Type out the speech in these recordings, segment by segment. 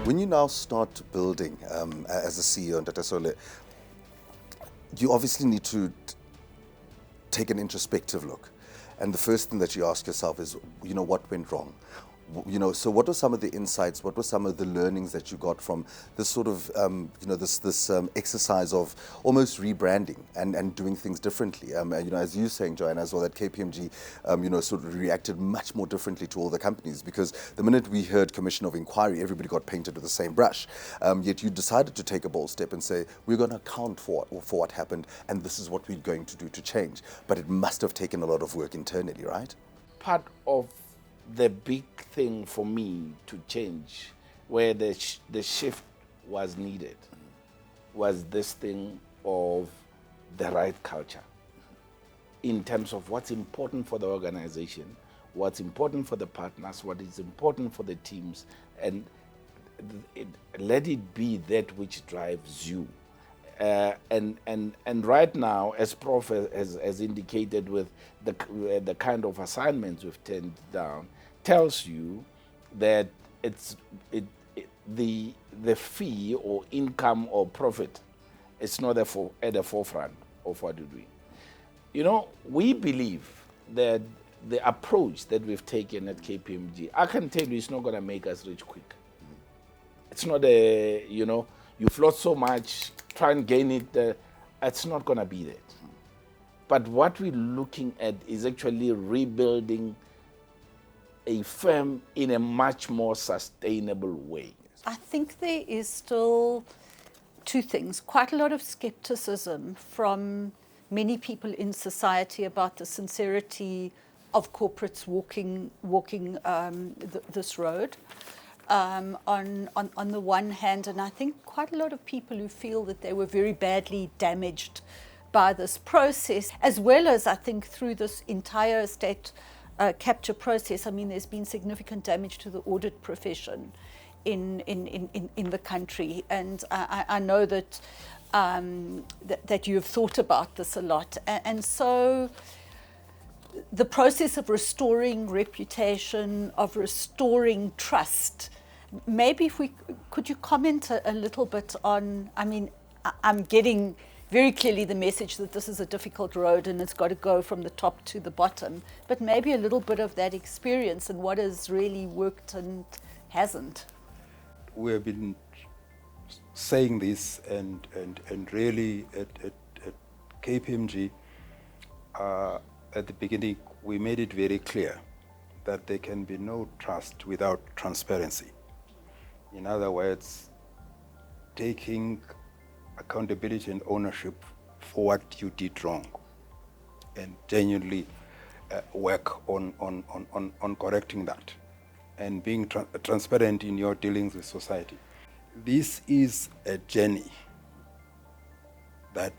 When you now start building as a CEO and Dr. Sehoole, you obviously need to take an introspective look. And the first thing that you ask yourself is, what went wrong? So what were some of the insights? What were some of the learnings that you got from this sort of, this exercise of almost rebranding and doing things differently? As you're saying, Joanne, as well, that KPMG, sort of reacted much more differently to all the companies, because the minute we heard Commission of Inquiry, everybody got painted with the same brush. Yet you decided to take a bold step and say, we're going to account for what happened, and this is what we're going to do to change. But it must have taken a lot of work internally, right? Part of the big thing for me to change, where the shift was needed, was this thing of the right culture in terms of what's important for the organization, what's important for the partners, what is important for the teams, and let it be that which drives you. And right now, as Prof has indicated, with the kind of assignments we've turned down, tells you that the fee or income or profit is not at the forefront of what we're doing. We believe that the approach that we've taken at KPMG, I can tell you, it's not going to make us rich quick. It's not you float so much, try and gain it. It's not going to be that. But what we're looking at is actually rebuilding a firm in a much more sustainable way. I think there is still two things. Quite a lot of skepticism from many people in society about the sincerity of corporates walking this road. On the one hand, and I think quite a lot of people who feel that they were very badly damaged by this process, as well as I think through this entire estate capture process. There's been significant damage to the audit profession in the country, and I know that that you have thought about this a lot, and so the process of restoring reputation, of restoring trust. Maybe could you comment a little bit on? I'm getting very clearly the message that this is a difficult road and it's got to go from the top to the bottom, but maybe a little bit of that experience and what has really worked and hasn't. We have been saying this and really at KPMG, at the beginning, we made it very clear that there can be no trust without transparency. In other words, taking accountability and ownership for what you did wrong, and genuinely work on correcting that, and being transparent in your dealings with society. This is a journey that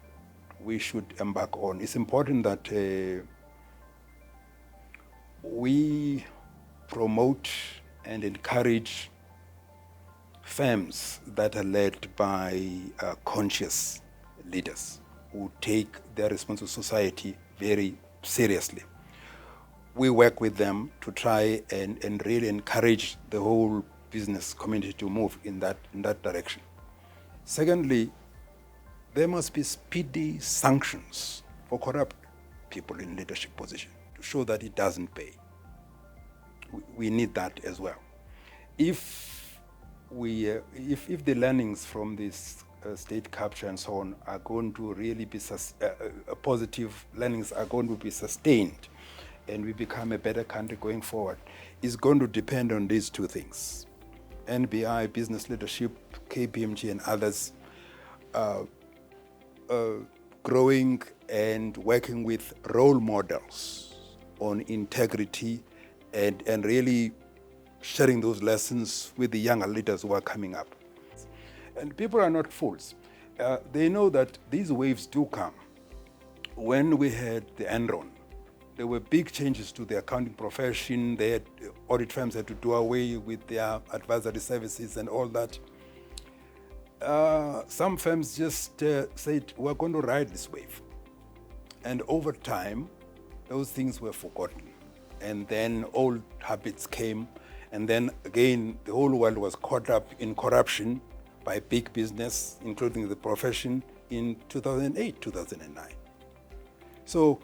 we should embark on. It's important that we promote and encourage firms that are led by conscious leaders who take their response to society very seriously. We work with them to try and really encourage the whole business community to move in that direction. Secondly, there must be speedy sanctions for corrupt people in leadership position to show that it doesn't pay. We need that as well. If the learnings from this state capture and so on are going to really be positive learnings are going to be sustained, and we become a better country going forward, is going to depend on these two things: NBI, business leadership, KPMG, and others growing and working with role models on integrity and really sharing those lessons with the younger leaders who are coming up. And people are not fools. They know that these waves do come. When we had the Enron, there were big changes to the accounting profession. Audit firms had to do away with their advisory services and all that. Some firms just said, we're going to ride this wave. And over time, those things were forgotten. And then old habits came, And then again, the whole world was caught up in corruption by big business, including the profession, in 2008, 2009. So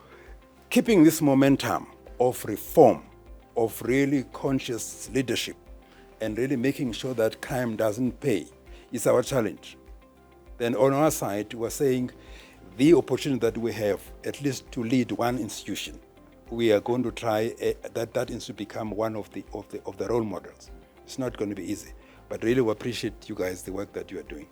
keeping this momentum of reform, of really conscious leadership, and really making sure that crime doesn't pay is our challenge. Then on our side, we're saying the opportunity that we have, at least to lead one institution, we are going to try that institute become one of the role models. It's not going to be easy, but really we appreciate you guys, the work that you are doing.